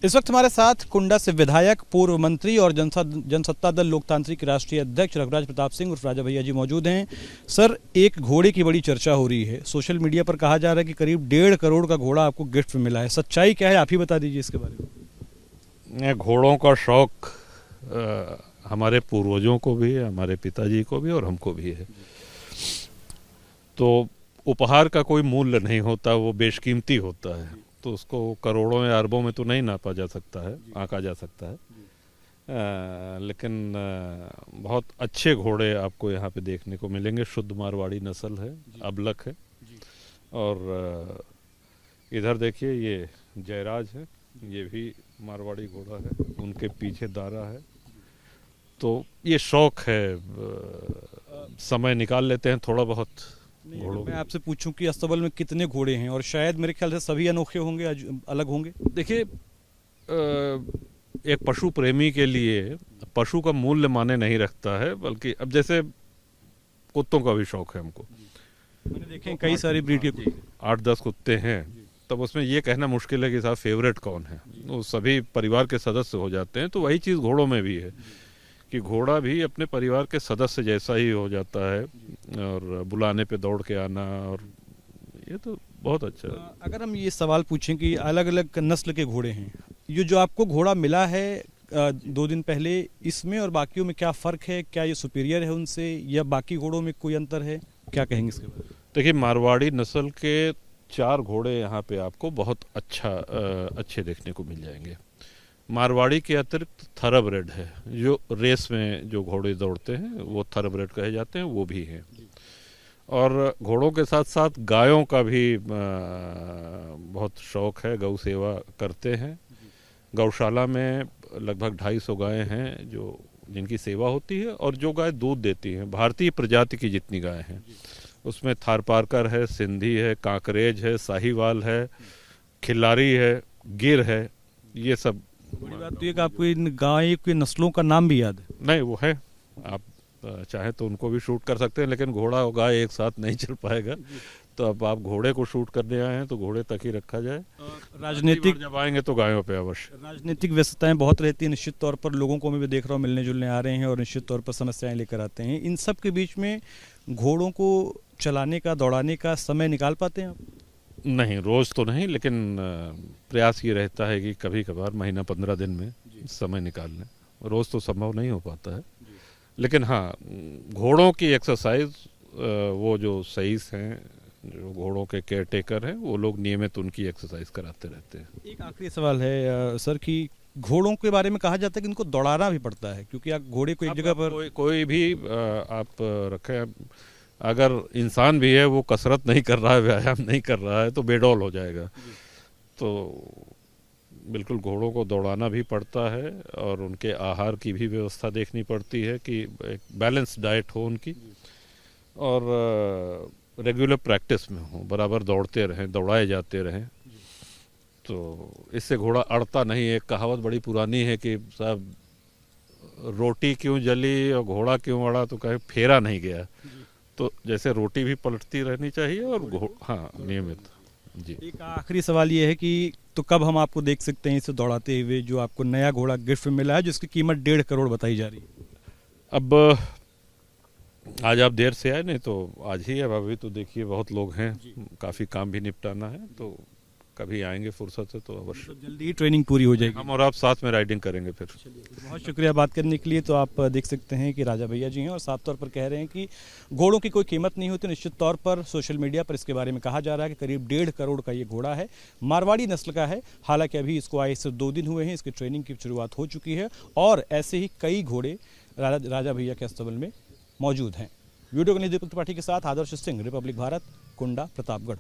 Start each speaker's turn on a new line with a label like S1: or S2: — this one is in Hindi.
S1: इस वक्त हमारे साथ कुंडा से विधायक, पूर्व मंत्री और जनसत्ता दल लोकतांत्रिक के राष्ट्रीय अध्यक्ष रघुराज प्रताप सिंह उर्फ राजा भैया जी मौजूद हैं। सर, एक घोड़े की बड़ी चर्चा हो रही है, सोशल मीडिया पर कहा जा रहा है कि करीब 1.5 करोड़ का घोड़ा आपको गिफ्ट में मिला है। सच्चाई क्या है, आप ही बता दीजिए इसके बारे में।
S2: घोड़ों का शौक हमारे पूर्वजों को भी है, हमारे पिताजी को भी और हमको भी है। तो उपहार का कोई मूल्य नहीं होता, वो बेशकीमती होता है, तो उसको करोड़ों या अरबों में तो नहीं नापा जा सकता है, आंका जा सकता है। लेकिन बहुत अच्छे घोड़े आपको यहाँ पे देखने को मिलेंगे। शुद्ध मारवाड़ी नस्ल है, अबलख है। और इधर देखिए, ये जयराज है, ये भी मारवाड़ी घोड़ा है, उनके पीछे दारा है। तो ये शौक है, समय निकाल लेते हैं थोड़ा बहुत घोड़ों।
S1: मैं आपसे पूछूं कि अस्तबल में कितने घोड़े हैं, और शायद मेरे ख्याल से सभी अनोखे होंगे, अलग होंगे।
S2: देखिए, एक पशु प्रेमी के लिए पशु का मूल्य माने नहीं रखता है, बल्कि अब जैसे कुत्तों का भी शौक है हमको।
S1: मैंने देखे कई सारी ब्रीड के
S2: 8-10 कुत्ते हैं, तब उसमें ये कहना मुश्किल है कि साहब फेवरेट कौन है। वो सभी परिवार के सदस्य हो जाते हैं। तो वही चीज़ घोड़ों में भी है कि घोड़ा भी अपने परिवार के सदस्य जैसा ही हो जाता है, और बुलाने पे दौड़ के आना, और ये तो बहुत अच्छा है।
S1: अगर हम ये सवाल पूछें कि अलग अलग नस्ल के घोड़े हैं, ये जो आपको घोड़ा मिला है 2 दिन पहले, इसमें और बाकियों में क्या फ़र्क है? क्या ये सुपीरियर है उनसे, या बाकी घोड़ों में कोई अंतर है? क्या कहेंगे इसके बारे में?
S2: देखिए, मारवाड़ी नस्ल के 4 घोड़े यहाँ पे आपको बहुत अच्छे देखने को मिल जाएंगे। मारवाड़ी के अतिरिक्त थॉरोब्रेड है, जो रेस में जो घोड़े दौड़ते हैं वो थॉरोब्रेड कहे जाते हैं, वो भी हैं। और घोड़ों के साथ साथ गायों का भी बहुत शौक है, गौ सेवा करते हैं। गौशाला में लगभग 250 गायें हैं जो जिनकी सेवा होती है, और जो गाय दूध देती हैं, भारतीय प्रजाति की जितनी गायें हैं उसमें थारपारकर है, सिंधी है, कांकरेज है, साहीवाल है, खिलारी है, गिर है। ये सब
S1: बड़ी बात तो ये कि आपको इन गाय की नस्लों का नाम भी याद है?
S2: नहीं, वो है, आप चाहे तो उनको भी शूट कर सकते हैं, लेकिन घोड़ा और गाय एक साथ नहीं चल पाएगा। तो अब आप घोड़े को शूट करने आए हैं तो घोड़े तक ही रखा जाए।
S1: राजनीतिक
S2: जब आएंगे तो गायों पे अवश्य।
S1: राजनीतिक व्यस्तताएं बहुत रहती हैं, निश्चित तौर पर लोगों को मैं भी देख रहा हूँ मिलने जुलने आ रहे हैं, और निश्चित तौर पर समस्याएं लेकर आते हैं। इन सब के बीच में घोड़ों को चलाने का, दौड़ाने का समय निकाल पाते हैं आप?
S2: नहीं, रोज़ तो नहीं, लेकिन प्रयास ये रहता है कि कभी कभार महीना 15 दिन में समय निकाल लें। रोज़ तो संभव नहीं हो पाता है, लेकिन हाँ, घोड़ों की एक्सरसाइज, वो जो सईस हैं, जो घोड़ों के केयर टेकर हैं, वो लोग नियमित उनकी एक्सरसाइज कराते रहते हैं।
S1: एक आखिरी सवाल है सर, कि घोड़ों के बारे में कहा जाता है कि इनको दौड़ाना भी पड़ता है, क्योंकि आप घोड़े को एक जगह पर
S2: कोई भी आप रखें, अगर इंसान भी है, वो कसरत नहीं कर रहा है, व्यायाम नहीं कर रहा है, तो बेडौल हो जाएगा। तो बिल्कुल घोड़ों को दौड़ाना भी पड़ता है, और उनके आहार की भी व्यवस्था देखनी पड़ती है कि एक बैलेंस डाइट हो उनकी, और रेगुलर प्रैक्टिस में हो, बराबर दौड़ते रहें, दौड़ाए जाते रहें। तो इससे घोड़ा अड़ता नहीं है। एक कहावत बड़ी पुरानी है कि साहब, रोटी क्यों जली और घोड़ा क्यों अड़ा, तो कहे फेरा नहीं गया। तो जैसे रोटी भी पलटती रहनी चाहिए, और हाँ, नियमित। जी, एक
S1: आखिरी सवाल ये है कि तो कब हम आपको देख सकते हैं इसे दौड़ाते हुए, जो आपको नया घोड़ा गिफ्ट में मिला है, जिसकी कीमत 1.5 करोड़ बताई जा रही है?
S2: अब आज आप देर से आए, नहीं तो आज ही। अब अभी तो देखिए बहुत लोग हैं, काफ़ी काम भी निपटाना है, तो कभी आएंगे फुर्सत से तो अवश्य।
S1: तो जल्दी ही ट्रेनिंग पूरी हो जाएगी,
S2: हम और आप साथ में राइडिंग करेंगे फिर।
S1: बहुत शुक्रिया बात करने के लिए। तो आप देख सकते हैं कि राजा भैया जी हैं, और साफ तौर पर कह रहे हैं कि घोड़ों की कोई कीमत नहीं होती। निश्चित तौर पर सोशल मीडिया पर इसके बारे में कहा जा रहा है कि करीब 1.5 करोड़ का ये घोड़ा है, मारवाड़ी नस्ल का है। हालांकि अभी इसको आए सिर्फ 2 दिन हुए हैं, इसकी ट्रेनिंग की शुरुआत हो चुकी है, और ऐसे ही कई घोड़े राजा भैया के अस्तबल में मौजूद हैं। वीडियो को दीपक त्रिपाठी के साथ आदर्श सिंह, रिपब्लिक भारत, कुंडा, प्रतापगढ़।